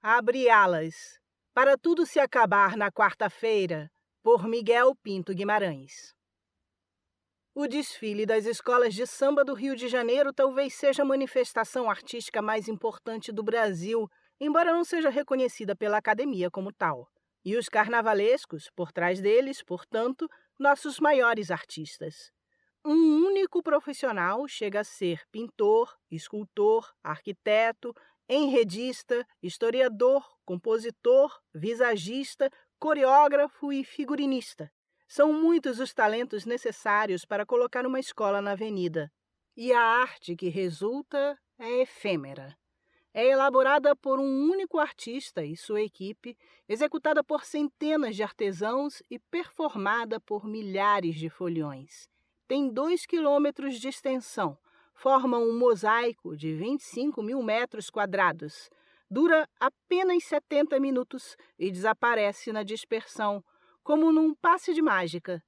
Abre alas. Para tudo se acabar na quarta-feira, por Miguel Pinto Guimarães. O desfile das escolas de samba do Rio de Janeiro talvez seja a manifestação artística mais importante do Brasil, embora não seja reconhecida pela academia como tal. E os carnavalescos, por trás deles, portanto, nossos maiores artistas. Um único profissional chega a ser pintor, escultor, arquiteto, enredista, historiador, compositor, visagista, coreógrafo e figurinista. São muitos os talentos necessários para colocar uma escola na avenida. E a arte que resulta é efêmera. É elaborada por um único artista e sua equipe, executada por centenas de artesãos e performada por milhares de foliões. Tem 2 quilômetros de extensão, forma um mosaico de 25 mil metros quadrados. Dura apenas 70 minutos e desaparece na dispersão, como num passe de mágica.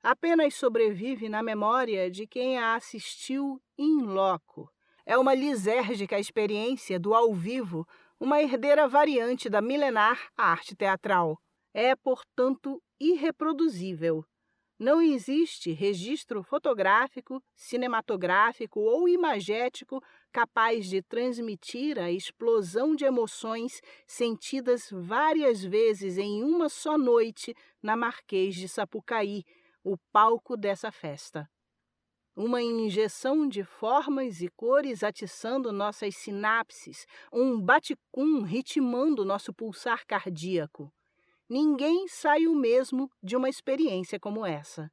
Apenas sobrevive na memória de quem a assistiu in loco. É uma lisérgica experiência do ao vivo, uma herdeira variante da milenar arte teatral. É, portanto, irreproduzível. Não existe registro fotográfico, cinematográfico ou imagético capaz de transmitir a explosão de emoções sentidas várias vezes em uma só noite na Marquês de Sapucaí, o palco dessa festa. Uma injeção de formas e cores atiçando nossas sinapses, um baticum ritmando nosso pulsar cardíaco. Ninguém sai o mesmo de uma experiência como essa.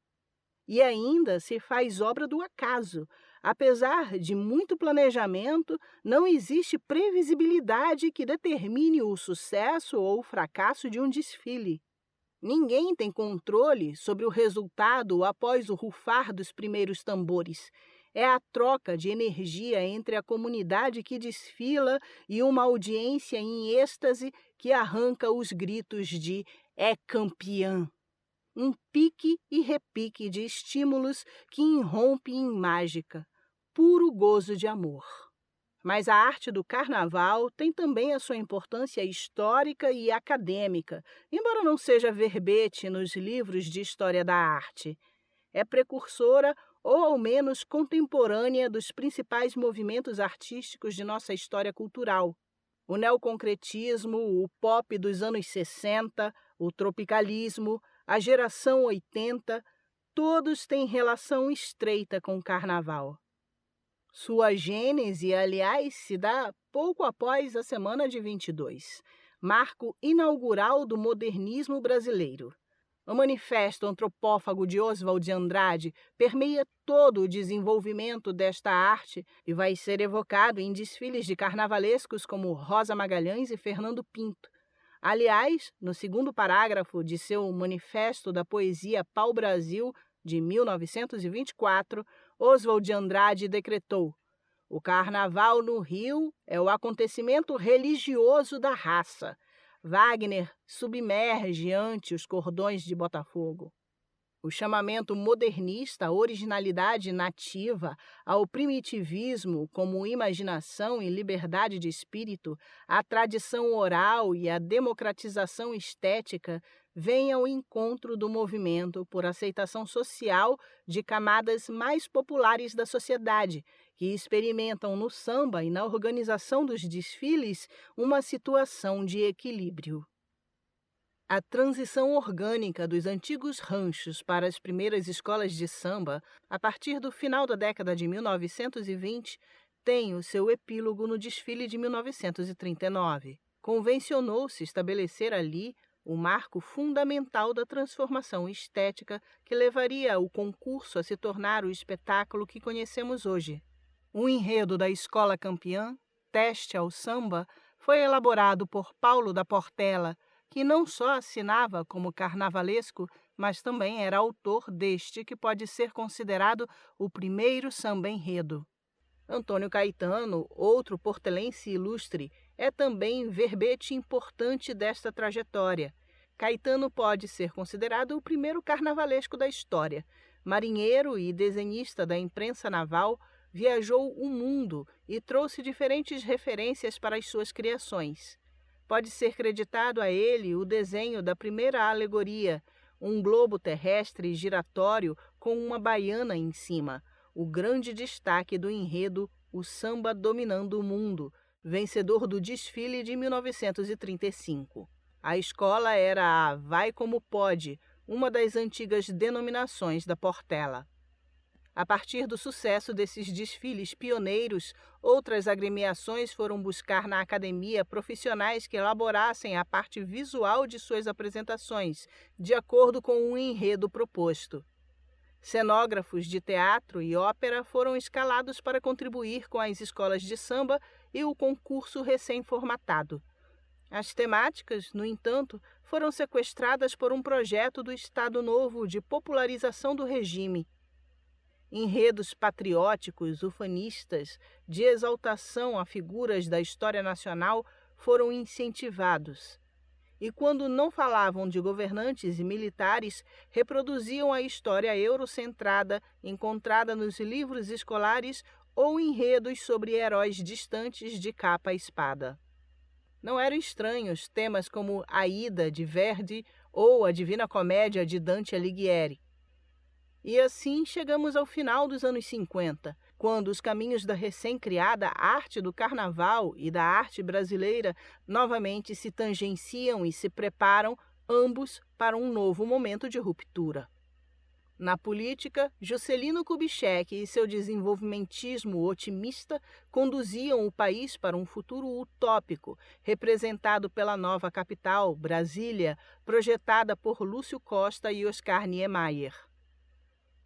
E ainda se faz obra do acaso. Apesar de muito planejamento, não existe previsibilidade que determine o sucesso ou o fracasso de um desfile. Ninguém tem controle sobre o resultado após o rufar dos primeiros tambores. É a troca de energia entre a comunidade que desfila e uma audiência em êxtase que arranca os gritos de "é campeã". Um pique e repique de estímulos que irrompe em mágica, puro gozo de amor. Mas a arte do carnaval tem também a sua importância histórica e acadêmica, embora não seja verbete nos livros de história da arte. É precursora ou ao menos contemporânea dos principais movimentos artísticos de nossa história cultural. O neoconcretismo, o pop dos anos 60, o tropicalismo, a geração 80, todos têm relação estreita com o carnaval. Sua gênese, aliás, se dá pouco após a Semana de 22, marco inaugural do modernismo brasileiro. O manifesto antropófago de Oswald de Andrade permeia todo o desenvolvimento desta arte e vai ser evocado em desfiles de carnavalescos como Rosa Magalhães e Fernando Pinto. Aliás, no segundo parágrafo de seu Manifesto da Poesia Pau-Brasil, de 1924, Oswald de Andrade decretou: "O carnaval no Rio é o acontecimento religioso da raça. Wagner submerge ante os cordões de Botafogo." O chamamento modernista à originalidade nativa, ao primitivismo como imaginação e liberdade de espírito, à tradição oral e à democratização estética vem ao encontro do movimento por aceitação social de camadas mais populares da sociedade, que experimentam no samba e na organização dos desfiles uma situação de equilíbrio. A transição orgânica dos antigos ranchos para as primeiras escolas de samba, a partir do final da década de 1920, tem o seu epílogo no desfile de 1939. Convencionou-se estabelecer ali o marco fundamental da transformação estética que levaria o concurso a se tornar o espetáculo que conhecemos hoje. O enredo da Escola Campeã, Teste ao Samba, foi elaborado por Paulo da Portela, que não só assinava como carnavalesco, mas também era autor deste que pode ser considerado o primeiro samba-enredo. Antônio Caetano, outro portelense ilustre, é também verbete importante desta trajetória. Caetano pode ser considerado o primeiro carnavalesco da história. Marinheiro e desenhista da imprensa naval, viajou o mundo e trouxe diferentes referências para as suas criações. Pode ser creditado a ele o desenho da primeira alegoria, um globo terrestre giratório com uma baiana em cima, o grande destaque do enredo O Samba Dominando o Mundo, vencedor do desfile de 1935. A escola era a Vai Como Pode, uma das antigas denominações da Portela. A partir do sucesso desses desfiles pioneiros, outras agremiações foram buscar na academia profissionais que elaborassem a parte visual de suas apresentações, de acordo com o enredo proposto. Cenógrafos de teatro e ópera foram escalados para contribuir com as escolas de samba e o concurso recém-formatado. As temáticas, no entanto, foram sequestradas por um projeto do Estado Novo de popularização do regime. Enredos patrióticos, ufanistas, de exaltação a figuras da história nacional foram incentivados. E quando não falavam de governantes e militares, reproduziam a história eurocentrada encontrada nos livros escolares ou enredos sobre heróis distantes de capa e espada. Não eram estranhos temas como Aida, de Verdi, ou a Divina Comédia, de Dante Alighieri. E assim chegamos ao final dos anos 50, quando os caminhos da recém-criada arte do carnaval e da arte brasileira novamente se tangenciam e se preparam, ambos para um novo momento de ruptura. Na política, Juscelino Kubitschek e seu desenvolvimentismo otimista conduziam o país para um futuro utópico, representado pela nova capital, Brasília, projetada por Lúcio Costa e Oscar Niemeyer.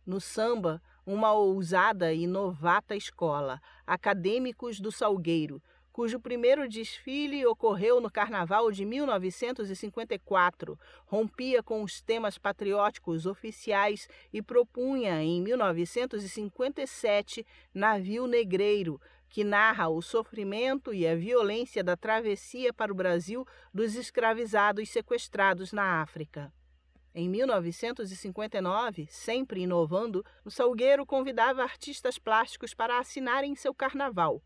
No samba, uma ousada e novata escola, Acadêmicos do Salgueiro, cujo primeiro desfile ocorreu no Carnaval de 1954, rompia com os temas patrióticos oficiais e propunha, em 1957, Navio Negreiro, que narra o sofrimento e a violência da travessia para o Brasil dos escravizados sequestrados na África. Em 1959, sempre inovando, o Salgueiro convidava artistas plásticos para assinarem seu carnaval.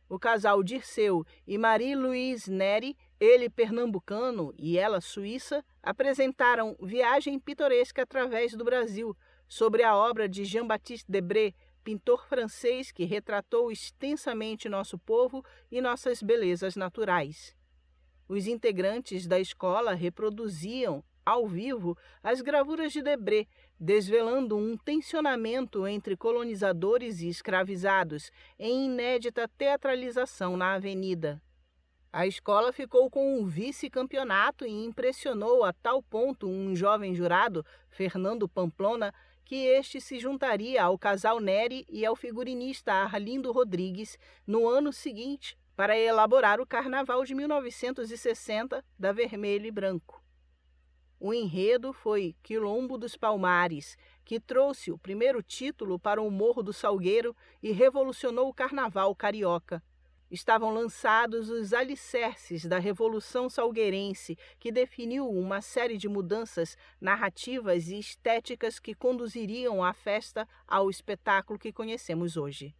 O casal Dirceu e Marie-Louise Neri, ele pernambucano e ela suíça, apresentaram Viagem Pitoresca através do Brasil, sobre a obra de Jean-Baptiste Debré, pintor francês que retratou extensamente nosso povo e nossas belezas naturais. Os integrantes da escola reproduziam, ao vivo, as gravuras de Debré, desvelando um tensionamento entre colonizadores e escravizados, em inédita teatralização na Avenida. A escola ficou com um vice-campeonato e impressionou a tal ponto um jovem jurado, Fernando Pamplona, que este se juntaria ao casal Neri e ao figurinista Arlindo Rodrigues no ano seguinte para elaborar o Carnaval de 1960 da Vermelho e Branco. O enredo foi Quilombo dos Palmares, que trouxe o primeiro título para o Morro do Salgueiro e revolucionou o carnaval carioca. Estavam lançados os alicerces da Revolução Salgueirense, que definiu uma série de mudanças narrativas e estéticas que conduziriam a festa ao espetáculo que conhecemos hoje.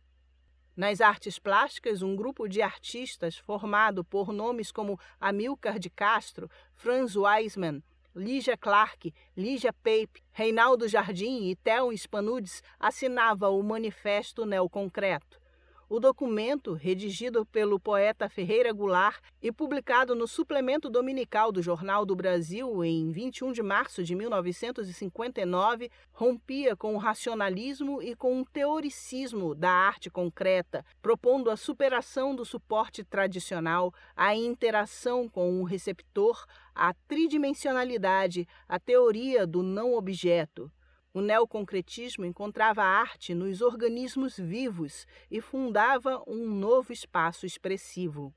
Nas artes plásticas, um grupo de artistas formado por nomes como Amílcar de Castro, Franz Weissmann, Lígia Clark, Lígia Pape, Reinaldo Jardim e Theo Spanudes assinava o Manifesto Neoconcreto. O documento, redigido pelo poeta Ferreira Goulart e publicado no suplemento dominical do Jornal do Brasil em 21 de março de 1959, rompia com o racionalismo e com o teoricismo da arte concreta, propondo a superação do suporte tradicional, a interação com o receptor, a tridimensionalidade, a teoria do não-objeto. O neoconcretismo encontrava a arte nos organismos vivos e fundava um novo espaço expressivo.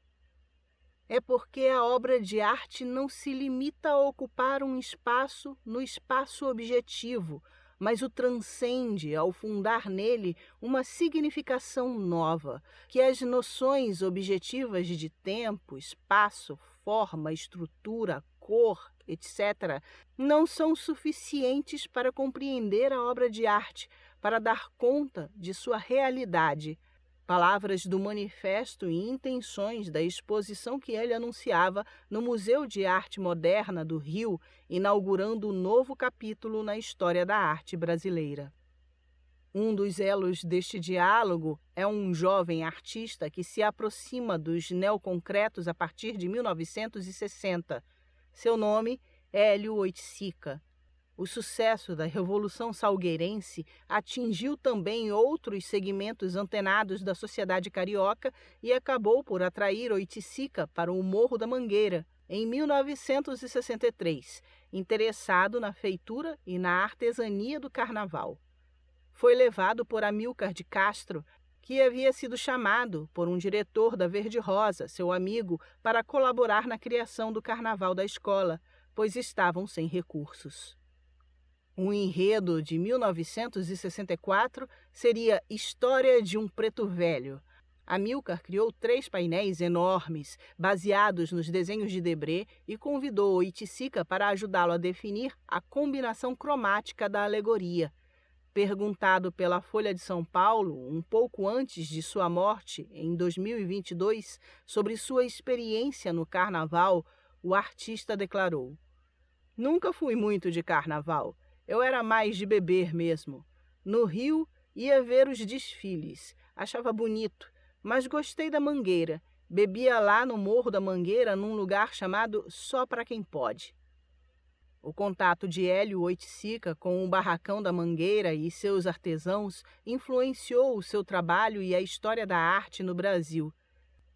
É porque a obra de arte não se limita a ocupar um espaço no espaço objetivo, mas o transcende ao fundar nele uma significação nova, que as noções objetivas de tempo, espaço, forma, estrutura, cor, etc., não são suficientes para compreender a obra de arte, para dar conta de sua realidade. palavras do manifesto e intenções da exposição que ele anunciava no Museu de Arte Moderna do Rio, inaugurando um novo capítulo na história da arte brasileira. Um dos elos deste diálogo é um jovem artista que se aproxima dos neoconcretos a partir de 1960. Seu nome é Hélio Oiticica. O sucesso da Revolução Salgueirense atingiu também outros segmentos antenados da sociedade carioca e acabou por atrair Oiticica para o Morro da Mangueira, em 1963, interessado na feitura e na artesania do carnaval. Foi levado por Amílcar de Castro, que havia sido chamado por um diretor da Verde Rosa, seu amigo, para colaborar na criação do carnaval da escola, pois estavam sem recursos. O enredo de 1964 seria História de um Preto Velho. Amílcar criou 3 painéis enormes, baseados nos desenhos de Debré, e convidou Oiticica para ajudá-lo a definir a combinação cromática da alegoria. Perguntado pela Folha de São Paulo, um pouco antes de sua morte, em 2022, sobre sua experiência no carnaval, o artista declarou: "Nunca fui muito de carnaval. Eu era mais de beber mesmo. No Rio, ia ver os desfiles. Achava bonito, mas gostei da Mangueira. Bebia lá no Morro da Mangueira, num lugar chamado Só Pra Quem Pode." O contato de Hélio Oiticica com o Barracão da Mangueira e seus artesãos influenciou o seu trabalho e a história da arte no Brasil.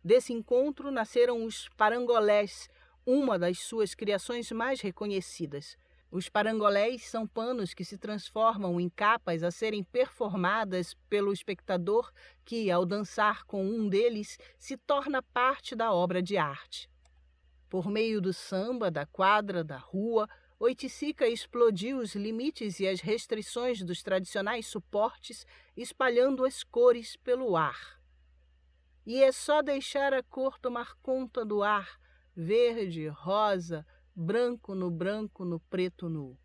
Desse encontro nasceram os parangolés, uma das suas criações mais reconhecidas. Os parangolés são panos que se transformam em capas a serem performadas pelo espectador que, ao dançar com um deles, se torna parte da obra de arte. Por meio do samba, da quadra, da rua, Oiticica explodiu os limites e as restrições dos tradicionais suportes, espalhando as cores pelo ar. E é só deixar a cor tomar conta do ar, verde, rosa, branco no preto nu.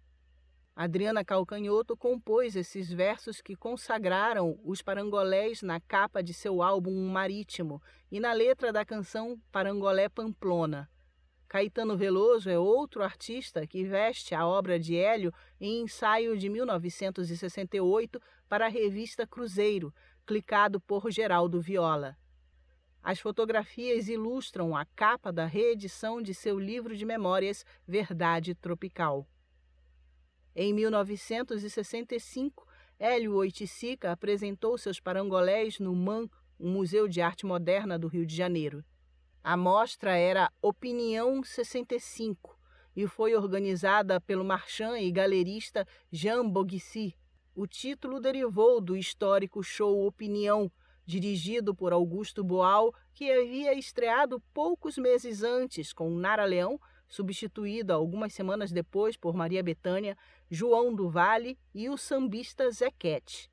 Adriana Calcanhoto compôs esses versos que consagraram os parangolés na capa de seu álbum Marítimo e na letra da canção Parangolé Pamplona. Caetano Veloso é outro artista que veste a obra de Hélio em ensaio de 1968 para a revista Cruzeiro, clicado por Geraldo Viola. As fotografias ilustram a capa da reedição de seu livro de memórias Verdade Tropical. Em 1965, Hélio Oiticica apresentou seus parangolés no MAM, um museu de arte moderna do Rio de Janeiro. A mostra era Opinião 65 e foi organizada pelo marchand e galerista Jean Boguicy. O título derivou do histórico show Opinião, dirigido por Augusto Boal, que havia estreado poucos meses antes com Nara Leão, substituído algumas semanas depois por Maria Bethânia, João do Vale e o sambista Zequete.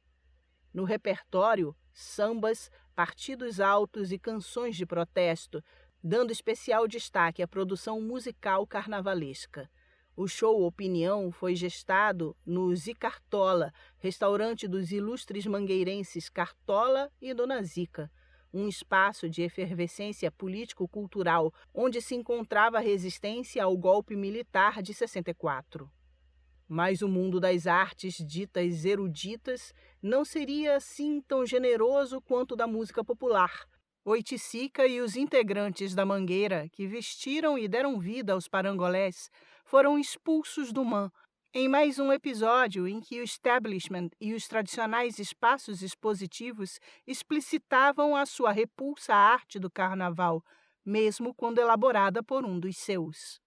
No repertório, sambas, partidos altos e canções de protesto, dando especial destaque à produção musical carnavalesca. O show Opinião foi gestado no Zicartola, restaurante dos ilustres mangueirenses Cartola e Dona Zica, um espaço de efervescência político-cultural onde se encontrava a resistência ao golpe militar de 64. Mas o mundo das artes ditas eruditas não seria assim tão generoso quanto o da música popular. Oiticica e os integrantes da Mangueira, que vestiram e deram vida aos parangolés, foram expulsos do MAM, em mais um episódio em que o establishment e os tradicionais espaços expositivos explicitavam a sua repulsa à arte do carnaval, mesmo quando elaborada por um dos seus.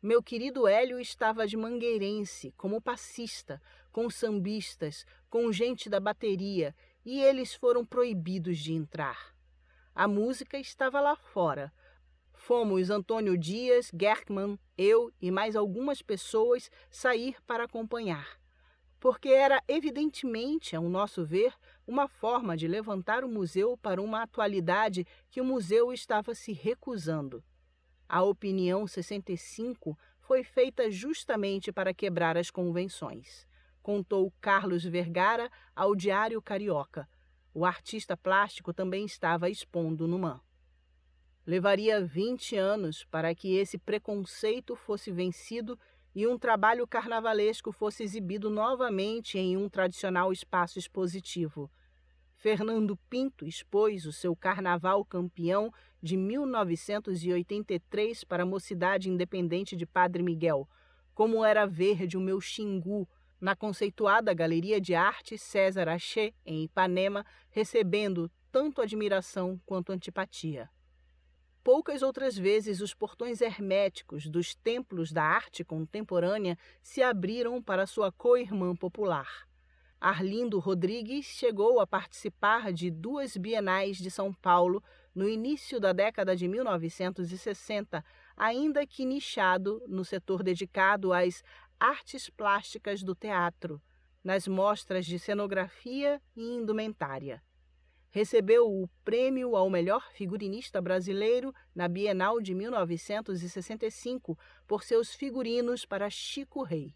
Meu querido Hélio estava de mangueirense, como passista, com sambistas, com gente da bateria, e eles foram proibidos de entrar. A música estava lá fora. Fomos Antônio Dias, Gerkman, eu e mais algumas pessoas sair para acompanhar, porque era evidentemente, ao nosso ver, uma forma de levantar o museu para uma atualidade que o museu estava se recusando. A Opinião 65 foi feita justamente para quebrar as convenções, contou Carlos Vergara ao Diário Carioca. o artista plástico também estava expondo no MAM. Levaria 20 anos para que esse preconceito fosse vencido e um trabalho carnavalesco fosse exibido novamente em um tradicional espaço expositivo. Fernando Pinto expôs o seu Carnaval Campeão de 1983 para a Mocidade Independente de Padre Miguel, Como Era Verde o Meu Xingu, na conceituada Galeria de Arte César Achê, em Ipanema, recebendo tanto admiração quanto antipatia. Poucas outras vezes os portões herméticos dos templos da arte contemporânea se abriram para sua co-irmã popular. Arlindo Rodrigues chegou a participar de 2 bienais de São Paulo no início da década de 1960, ainda que nichado no setor dedicado às artes plásticas do teatro, nas mostras de cenografia e indumentária. Recebeu o prêmio ao melhor figurinista brasileiro na Bienal de 1965 por seus figurinos para Chico Rei.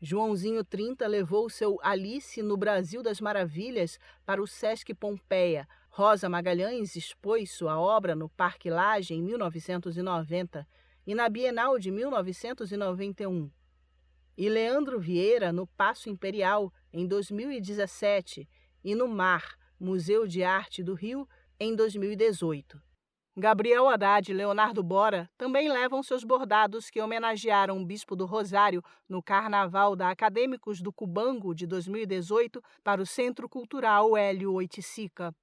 Joãozinho 30 levou seu Alice no Brasil das Maravilhas para o Sesc Pompeia. Rosa Magalhães expôs sua obra no Parque Lage em 1990 e na Bienal de 1991. E Leandro Vieira no Paço Imperial em 2017 e no MAR, Museu de Arte do Rio, em 2018. Gabriel Haddad e Leonardo Bora também levam seus bordados que homenagearam o Bispo do Rosário no Carnaval da Acadêmicos do Cubango de 2018 para o Centro Cultural Hélio Oiticica.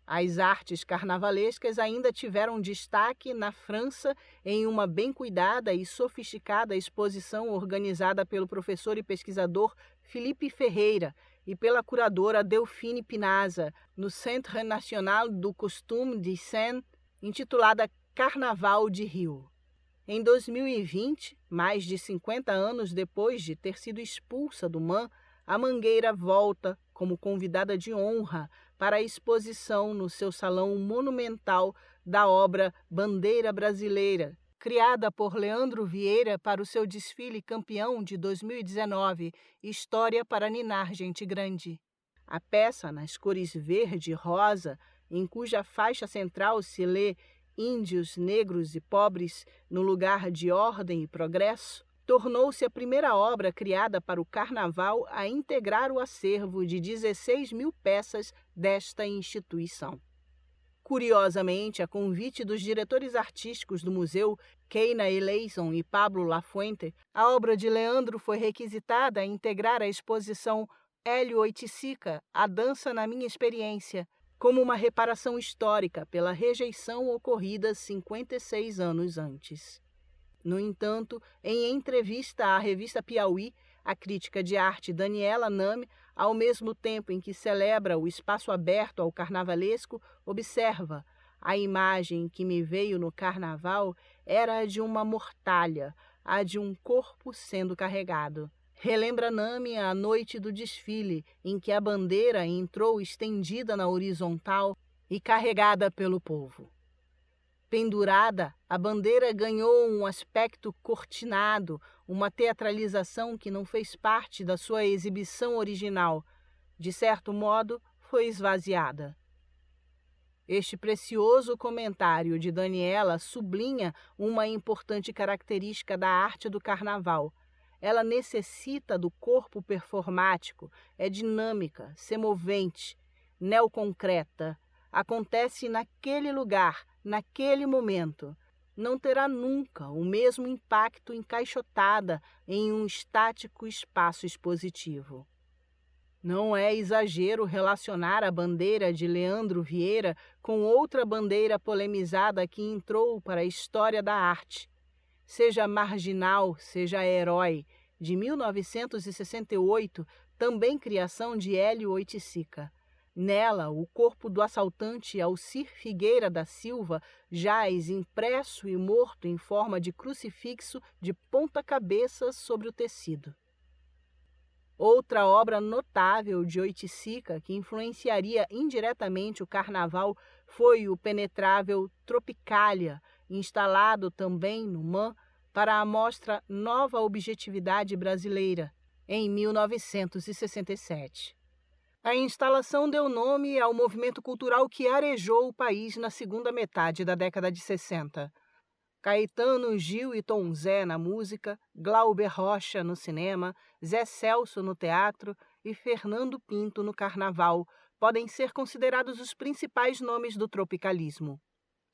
As artes carnavalescas ainda tiveram destaque na França em uma bem cuidada e sofisticada exposição organizada pelo professor e pesquisador Felipe Ferreira e pela curadora Delphine Pinaza, no Centre National du Costume de Seine, intitulada Carnaval de Rio. Em 2020, mais de 50 anos depois de ter sido expulsa do MAM, a Mangueira volta como convidada de honra para a exposição no seu salão monumental da obra Bandeira Brasileira, criada por Leandro Vieira para o seu desfile campeão de 2019, História para Ninar Gente Grande. A peça, nas cores verde e rosa, em cuja faixa central se lê Índios, Negros e Pobres no lugar de Ordem e Progresso, tornou-se a primeira obra criada para o Carnaval a integrar o acervo de 16 mil peças desta instituição. Curiosamente, a convite dos diretores artísticos do museu, Keina Eleison e Pablo Lafuente, a obra de Leandro foi requisitada a integrar a exposição Hélio Oiticica, A Dança na Minha Experiência, como uma reparação histórica pela rejeição ocorrida 56 anos antes. No entanto, em entrevista à revista Piauí, a crítica de arte Daniela Nami, ao mesmo tempo em que celebra o espaço aberto ao carnavalesco, observa: a imagem que me veio no carnaval era a de uma mortalha, a de um corpo sendo carregado. Relembra Nami a noite do desfile, em que a bandeira entrou estendida na horizontal e carregada pelo povo. Pendurada, a bandeira ganhou um aspecto cortinado, uma teatralização que não fez parte da sua exibição original. De certo modo, foi esvaziada. Este precioso comentário de Daniela sublinha uma importante característica da arte do carnaval. Ela necessita do corpo performático, é dinâmica, semovente, neoconcreta. Acontece naquele lugar, naquele momento. Não terá nunca o mesmo impacto encaixotada em um estático espaço expositivo. Não é exagero relacionar a bandeira de Leandro Vieira com outra bandeira polemizada que entrou para a história da arte. Seja Marginal, seja Herói, de 1968, também criação de Hélio Oiticica. Nela, o corpo do assaltante Alcir Figueira da Silva jaz impresso e morto em forma de crucifixo de ponta cabeça sobre o tecido. Outra obra notável de Oiticica que influenciaria indiretamente o carnaval foi o penetrável Tropicália, instalado também no MAM para a mostra Nova Objetividade Brasileira, em 1967. A instalação deu nome ao movimento cultural que arejou o país na segunda metade da década de 60. Caetano, Gil e Tom Zé na música, Glauber Rocha no cinema, Zé Celso no teatro e Fernando Pinto no carnaval podem ser considerados os principais nomes do tropicalismo.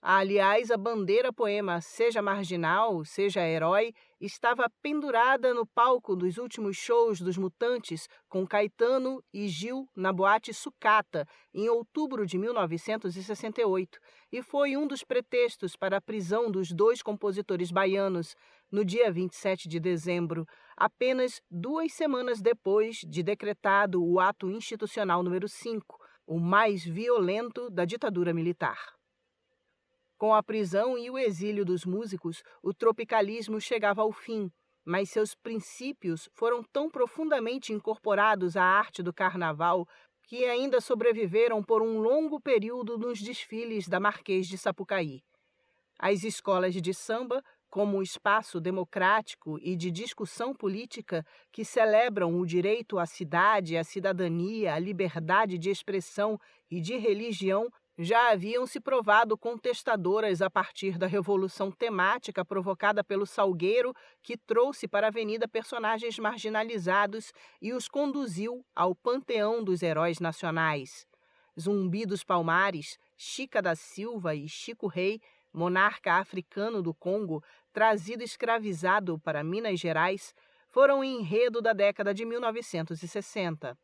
Aliás, a bandeira-poema Seja Marginal, Seja Herói estava pendurada no palco dos últimos shows dos Mutantes com Caetano e Gil na boate Sucata, em outubro de 1968, e foi um dos pretextos para a prisão dos dois compositores baianos, no dia 27 de dezembro, apenas 2 semanas depois de decretado o ato institucional número 5, o mais violento da ditadura militar. Com a prisão e o exílio dos músicos, o tropicalismo chegava ao fim, mas seus princípios foram tão profundamente incorporados à arte do carnaval que ainda sobreviveram por um longo período nos desfiles da Marquês de Sapucaí. As escolas de samba, como um espaço democrático e de discussão política que celebram o direito à cidade, à cidadania, à liberdade de expressão e de religião, já haviam se provado contestadoras a partir da revolução temática provocada pelo Salgueiro, que trouxe para a avenida personagens marginalizados e os conduziu ao panteão dos heróis nacionais. Zumbi dos Palmares, Chica da Silva e Chico Rei, monarca africano do Congo, trazido escravizado para Minas Gerais, foram o enredo da década de 1960.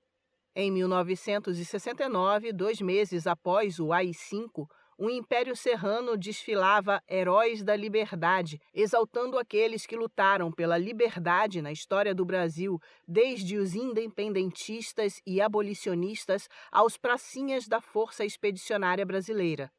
Em 1969, 2 meses após o AI-5, o Império Serrano desfilava Heróis da Liberdade, exaltando aqueles que lutaram pela liberdade na história do Brasil, desde os independentistas e abolicionistas aos pracinhas da Força Expedicionária Brasileira.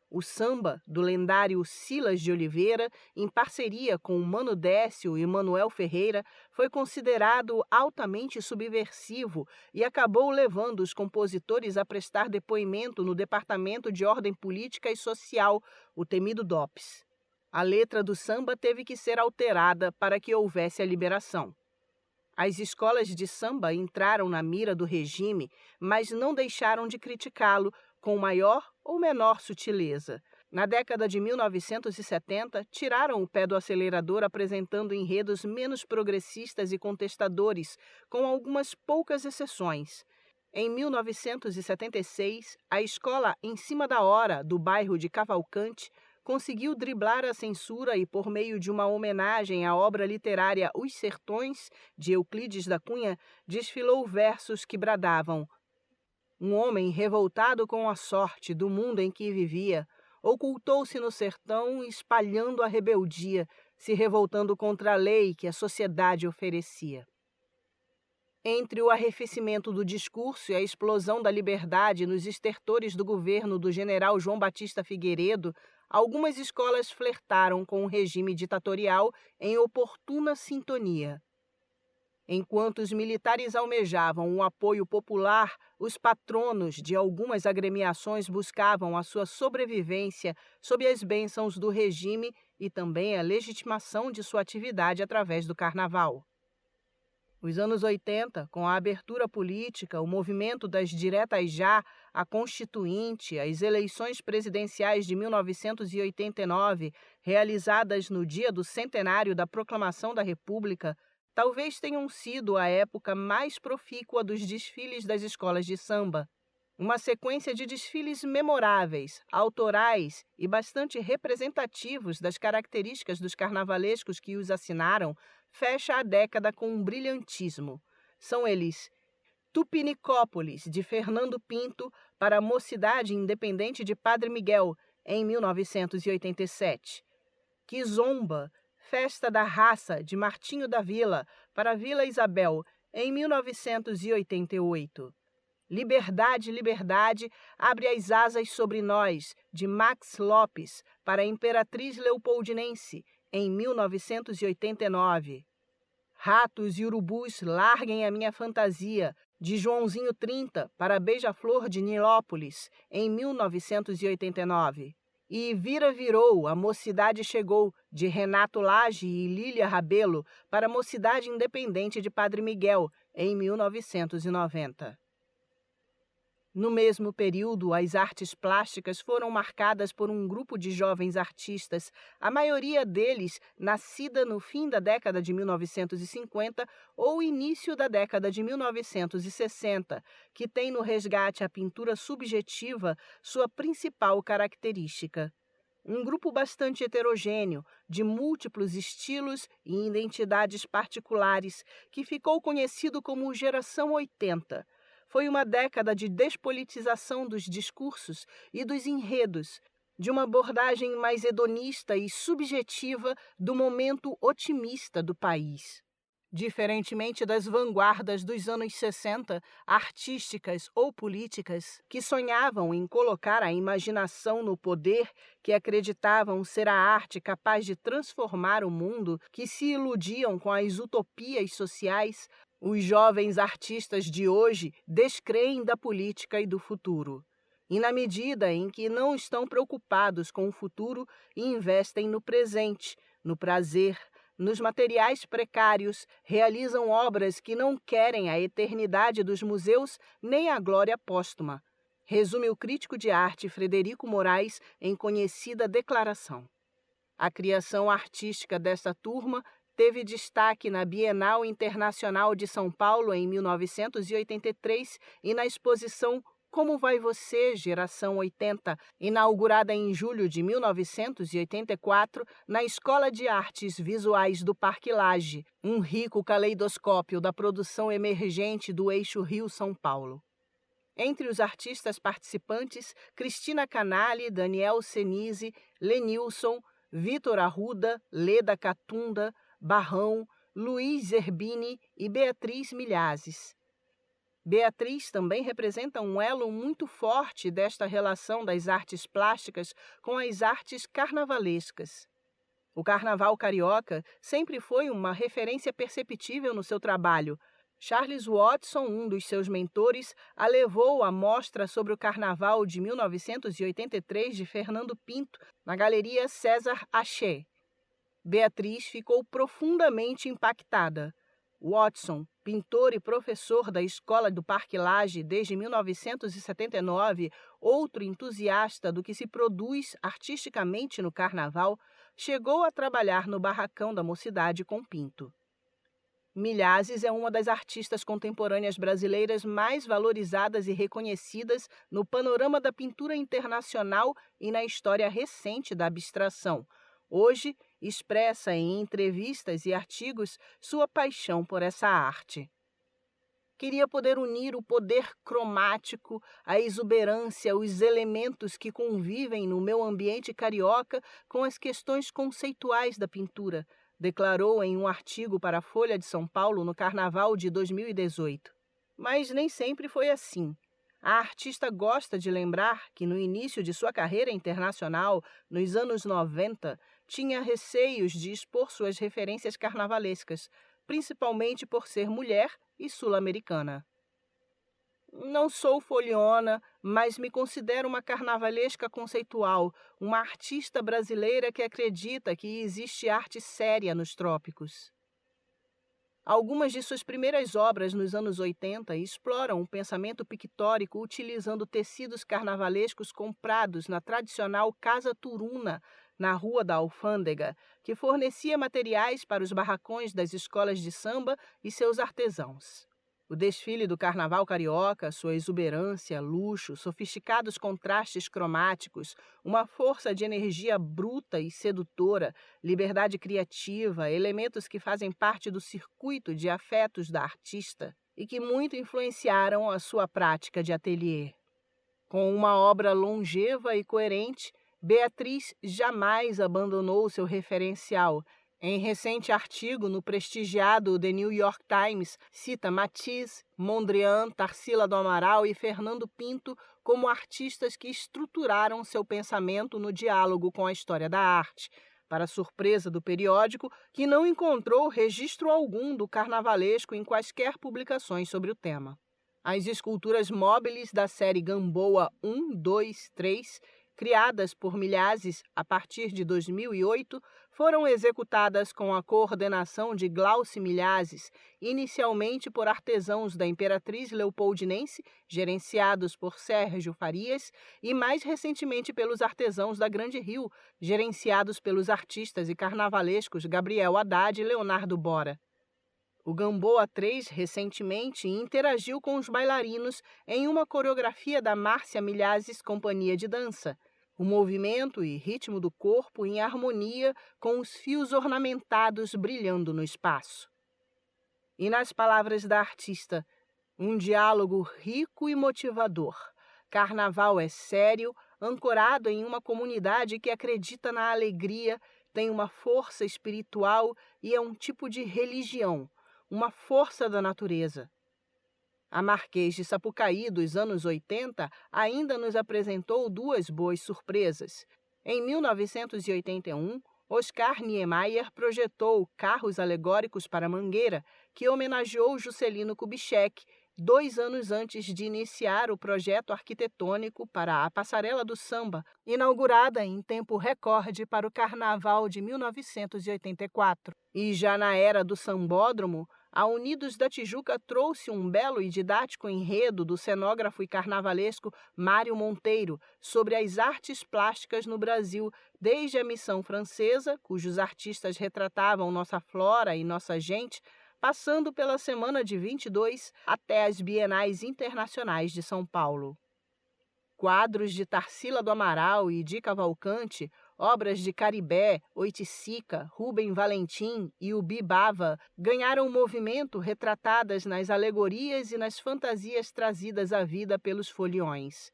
O samba, do lendário Silas de Oliveira, em parceria com Mano Décio e Manuel Ferreira, foi considerado altamente subversivo e acabou levando os compositores a prestar depoimento no Departamento de Ordem Política e Social, o temido DOPS. A letra do samba teve que ser alterada para que houvesse a liberação. As escolas de samba entraram na mira do regime, mas não deixaram de criticá-lo com maior ou menor sutileza. Na década de 1970, tiraram o pé do acelerador apresentando enredos menos progressistas e contestadores, com algumas poucas exceções. Em 1976, a escola Em Cima da Hora, do bairro de Cavalcante, conseguiu driblar a censura e, por meio de uma homenagem à obra literária Os Sertões, de Euclides da Cunha, desfilou versos que bradavam: um homem revoltado com a sorte do mundo em que vivia, ocultou-se no sertão espalhando a rebeldia, se revoltando contra a lei que a sociedade oferecia. Entre o arrefecimento do discurso e a explosão da liberdade nos estertores do governo do general João Batista Figueiredo, algumas escolas flertaram com o regime ditatorial em oportuna sintonia. Enquanto os militares almejavam o apoio popular, os patronos de algumas agremiações buscavam a sua sobrevivência sob as bênçãos do regime e também a legitimação de sua atividade através do carnaval. Os anos 80, com a abertura política, o movimento das diretas já, a Constituinte, as eleições presidenciais de 1989, realizadas no dia do centenário da Proclamação da República, talvez tenham sido a época mais profícua dos desfiles das escolas de samba. Uma sequência de desfiles memoráveis, autorais e bastante representativos das características dos carnavalescos que os assinaram, fecha a década com um brilhantismo. São eles: Tupinicópolis, de Fernando Pinto, para a Mocidade Independente de Padre Miguel, em 1987. Kizomba, Festa da Raça, de Martinho da Vila, para a Vila Isabel, em 1988. Liberdade, Liberdade, abre as asas sobre nós, de Max Lopes, para a Imperatriz Leopoldinense, em 1989. Ratos e Urubus, larguem a minha fantasia, de Joãozinho 30, para Beija-Flor de Nilópolis, em 1989. E Vira Virou, a Mocidade Chegou, de Renato Lage e Lília Rabelo, para a Mocidade Independente de Padre Miguel, em 1990. No mesmo período, as artes plásticas foram marcadas por um grupo de jovens artistas, a maioria deles nascida no fim da década de 1950 ou início da década de 1960, que tem no resgate a pintura subjetiva sua principal característica. Um grupo bastante heterogêneo, de múltiplos estilos e identidades particulares, que ficou conhecido como Geração 80. Foi uma década de despolitização dos discursos e dos enredos, de uma abordagem mais hedonista e subjetiva do momento otimista do país. Diferentemente das vanguardas dos anos 60, artísticas ou políticas, que sonhavam em colocar a imaginação no poder, que acreditavam ser a arte capaz de transformar o mundo, que se iludiam com as utopias sociais, os jovens artistas de hoje descreem da política e do futuro. E na medida em que não estão preocupados com o futuro, investem no presente, no prazer, nos materiais precários, realizam obras que não querem a eternidade dos museus nem a glória póstuma. Resume o crítico de arte Frederico Moraes em conhecida declaração. A criação artística desta turma teve destaque na Bienal Internacional de São Paulo em 1983 e na exposição Como Vai Você, Geração 80, inaugurada em julho de 1984 na Escola de Artes Visuais do Parque Lage, um rico caleidoscópio da produção emergente do eixo Rio-São Paulo. Entre os artistas participantes, Cristina Canali, Daniel Senise, Lenilson, Vitor Arruda, Leda Catunda, Barrão, Luiz Zerbini e Beatriz Milhazes. Beatriz também representa um elo muito forte desta relação das artes plásticas com as artes carnavalescas. O carnaval carioca sempre foi uma referência perceptível no seu trabalho. Charles Watson, um dos seus mentores, a levou à mostra sobre o Carnaval de 1983 de Fernando Pinto, na Galeria César Achey. Beatriz ficou profundamente impactada. Watson, pintor e professor da Escola do Parque Lage desde 1979, outro entusiasta do que se produz artisticamente no Carnaval, chegou a trabalhar no Barracão da Mocidade com Pinto. Milhazes é uma das artistas contemporâneas brasileiras mais valorizadas e reconhecidas no panorama da pintura internacional e na história recente da abstração. Hoje, expressa em entrevistas e artigos sua paixão por essa arte. Queria poder unir o poder cromático, a exuberância, os elementos que convivem no meu ambiente carioca com as questões conceituais da pintura, declarou em um artigo para a Folha de São Paulo no Carnaval de 2018. Mas nem sempre foi assim. A artista gosta de lembrar que no início de sua carreira internacional, nos anos 90, tinha receios de expor suas referências carnavalescas, principalmente por ser mulher e sul-americana. Não sou foliona, mas me considero uma carnavalesca conceitual, uma artista brasileira que acredita que existe arte séria nos trópicos. Algumas de suas primeiras obras nos anos 80 exploram o pensamento pictórico utilizando tecidos carnavalescos comprados na tradicional Casa Turuna, na Rua da Alfândega, que fornecia materiais para os barracões das escolas de samba e seus artesãos. O desfile do Carnaval carioca, sua exuberância, luxo, sofisticados contrastes cromáticos, uma força de energia bruta e sedutora, liberdade criativa, elementos que fazem parte do circuito de afetos da artista e que muito influenciaram a sua prática de ateliê. Com uma obra longeva e coerente, Beatriz jamais abandonou seu referencial. Em recente artigo no prestigiado The New York Times, cita Matisse, Mondrian, Tarsila do Amaral e Fernando Pinto como artistas que estruturaram seu pensamento no diálogo com a história da arte, para surpresa do periódico, que não encontrou registro algum do carnavalesco em quaisquer publicações sobre o tema. As esculturas móveis da série Gamboa 1, 2, 3 criadas por Milhazes a partir de 2008, foram executadas com a coordenação de Glauci Milhazes, inicialmente por artesãos da Imperatriz Leopoldinense, gerenciados por Sérgio Farias, e mais recentemente pelos artesãos da Grande Rio, gerenciados pelos artistas e carnavalescos Gabriel Haddad e Leonardo Bora. O Gamboa 3 recentemente interagiu com os bailarinos em uma coreografia da Márcia Milhazes Companhia de Dança. O movimento e ritmo do corpo em harmonia com os fios ornamentados brilhando no espaço. E nas palavras da artista, um diálogo rico e motivador. Carnaval é sério, ancorado em uma comunidade que acredita na alegria, tem uma força espiritual e é um tipo de religião, uma força da natureza. A Marquês de Sapucaí dos anos 80 ainda nos apresentou duas boas surpresas. Em 1981, Oscar Niemeyer projetou Carros Alegóricos para Mangueira, que homenageou Juscelino Kubitschek, 2 anos antes de iniciar o projeto arquitetônico para a Passarela do Samba, inaugurada em tempo recorde para o Carnaval de 1984. E já na era do sambódromo, a Unidos da Tijuca trouxe um belo e didático enredo do cenógrafo e carnavalesco Mário Monteiro sobre as artes plásticas no Brasil, desde a Missão Francesa, cujos artistas retratavam nossa flora e nossa gente, passando pela Semana de 22 até as Bienais Internacionais de São Paulo. Quadros de Tarsila do Amaral e de Cavalcante, obras de Caribé, Oiticica, Rubem Valentim e Ubi Bava ganharam movimento retratadas nas alegorias e nas fantasias trazidas à vida pelos foliões.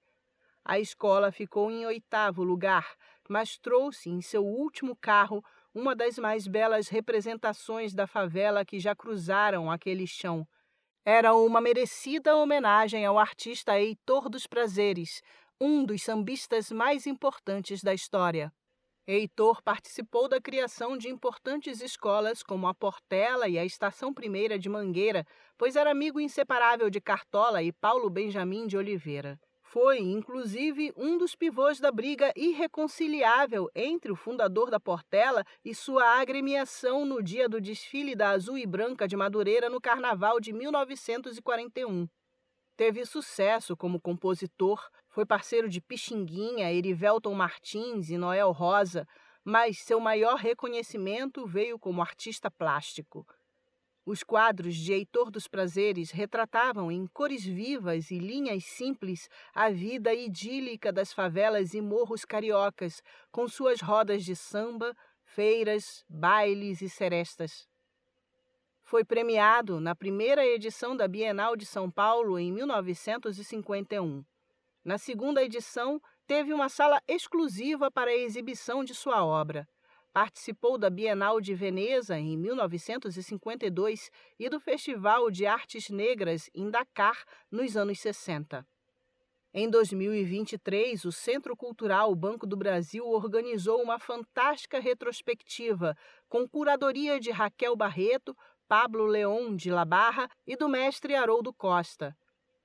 A escola ficou em 8º lugar, mas trouxe em seu último carro uma das mais belas representações da favela que já cruzaram aquele chão. Era uma merecida homenagem ao artista Heitor dos Prazeres, um dos sambistas mais importantes da história. Heitor participou da criação de importantes escolas como a Portela e a Estação Primeira de Mangueira, pois era amigo inseparável de Cartola e Paulo Benjamin de Oliveira. Foi, inclusive, um dos pivôs da briga irreconciliável entre o fundador da Portela e sua agremiação no dia do desfile da Azul e Branca de Madureira no Carnaval de 1941. Teve sucesso como compositor, foi parceiro de Pixinguinha, Erivelton Martins e Noel Rosa, mas seu maior reconhecimento veio como artista plástico. Os quadros de Heitor dos Prazeres retratavam em cores vivas e linhas simples a vida idílica das favelas e morros cariocas, com suas rodas de samba, feiras, bailes e serestas. Foi premiado na primeira edição da Bienal de São Paulo em 1951. Na segunda edição, teve uma sala exclusiva para a exibição de sua obra. Participou da Bienal de Veneza em 1952 e do Festival de Artes Negras em Dakar nos anos 60. Em 2023, o Centro Cultural Banco do Brasil organizou uma fantástica retrospectiva com curadoria de Raquel Barreto, Pablo León de la Barra e do mestre Haroldo Costa.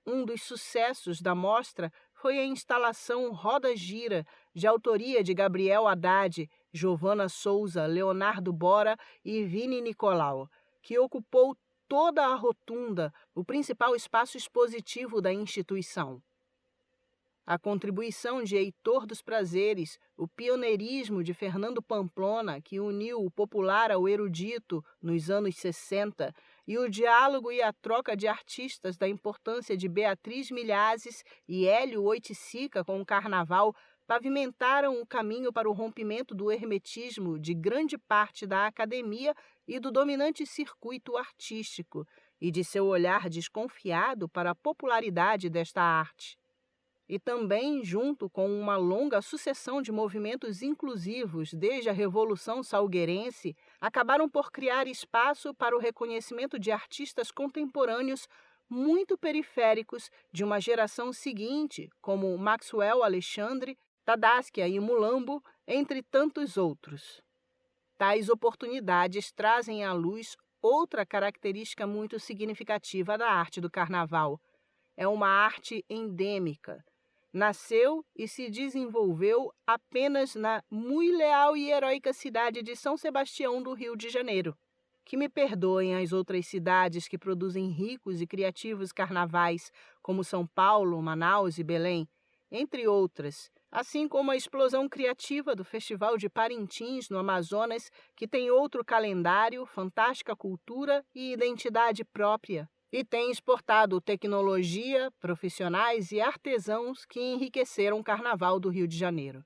Um dos sucessos da mostra foi a instalação Roda Gira, de autoria de Gabriel Haddad, Giovana Souza, Leonardo Bora e Vini Nicolau, que ocupou toda a rotunda, o principal espaço expositivo da instituição. A contribuição de Heitor dos Prazeres, o pioneirismo de Fernando Pamplona, que uniu o popular ao erudito nos anos 60, e o diálogo e a troca de artistas da importância de Beatriz Milhazes e Hélio Oiticica com o Carnaval pavimentaram o caminho para o rompimento do hermetismo de grande parte da academia e do dominante circuito artístico, e de seu olhar desconfiado para a popularidade desta arte. E também, junto com uma longa sucessão de movimentos inclusivos desde a Revolução Salgueirense, acabaram por criar espaço para o reconhecimento de artistas contemporâneos muito periféricos de uma geração seguinte, como Maxwell Alexandre, Tadaskia e Mulambo, entre tantos outros. Tais oportunidades trazem à luz outra característica muito significativa da arte do carnaval. É uma arte endêmica. Nasceu e se desenvolveu apenas na muito leal e heróica cidade de São Sebastião do Rio de Janeiro. Que me perdoem as outras cidades que produzem ricos e criativos carnavais, como São Paulo, Manaus e Belém, entre outras, assim como a explosão criativa do Festival de Parintins, no Amazonas, que tem outro calendário, fantástica cultura e identidade própria, e tem exportado tecnologia, profissionais e artesãos que enriqueceram o Carnaval do Rio de Janeiro.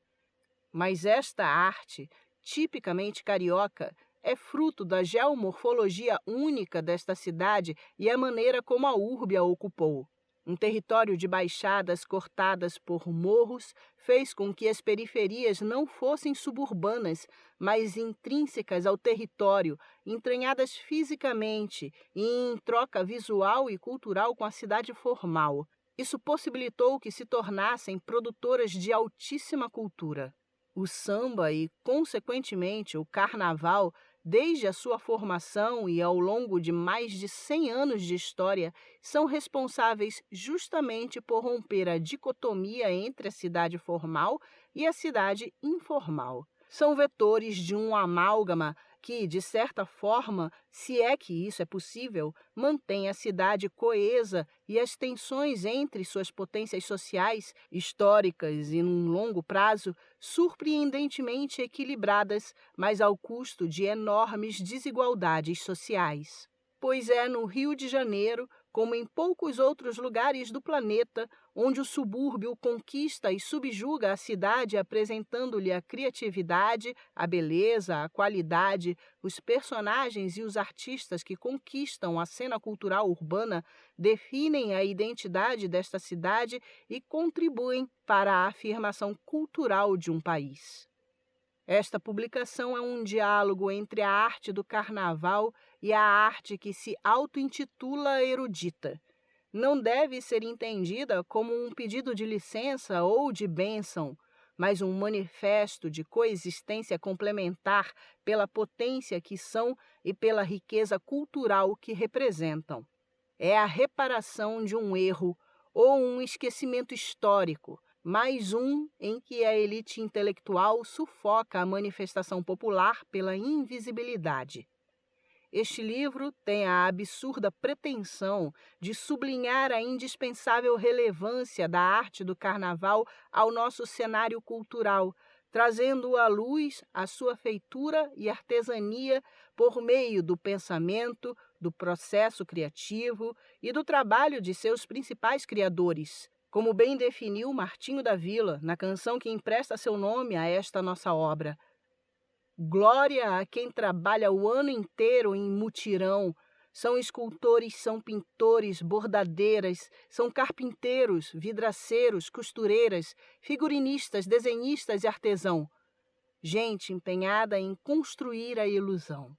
Mas esta arte, tipicamente carioca, é fruto da geomorfologia única desta cidade e a maneira como a urbe a ocupou. Um território de baixadas cortadas por morros fez com que as periferias não fossem suburbanas, mas intrínsecas ao território, entranhadas fisicamente e em troca visual e cultural com a cidade formal. Isso possibilitou que se tornassem produtoras de altíssima cultura. O samba e, consequentemente, o carnaval, desde a sua formação e ao longo de mais de 100 anos de história, são responsáveis justamente por romper a dicotomia entre a cidade formal e a cidade informal. São vetores de um amálgama que, de certa forma, se é que isso é possível, mantém a cidade coesa e as tensões entre suas potências sociais, históricas e num longo prazo, surpreendentemente equilibradas, mas ao custo de enormes desigualdades sociais. Pois é no Rio de Janeiro, como em poucos outros lugares do planeta, onde o subúrbio conquista e subjuga a cidade, apresentando-lhe a criatividade, a beleza, a qualidade, os personagens e os artistas que conquistam a cena cultural urbana, definem a identidade desta cidade e contribuem para a afirmação cultural de um país. Esta publicação é um diálogo entre a arte do carnaval e a arte que se auto-intitula erudita. Não deve ser entendida como um pedido de licença ou de bênção, mas um manifesto de coexistência complementar pela potência que são e pela riqueza cultural que representam. É a reparação de um erro ou um esquecimento histórico, mais um em que a elite intelectual sufoca a manifestação popular pela invisibilidade. Este livro tem a absurda pretensão de sublinhar a indispensável relevância da arte do carnaval ao nosso cenário cultural, trazendo à luz a sua feitura e artesania por meio do pensamento, do processo criativo e do trabalho de seus principais criadores, como bem definiu Martinho da Vila na canção que empresta seu nome a esta nossa obra. Glória a quem trabalha o ano inteiro em mutirão. São escultores, são pintores, bordadeiras, são carpinteiros, vidraceiros, costureiras, figurinistas, desenhistas e artesão. Gente empenhada em construir a ilusão.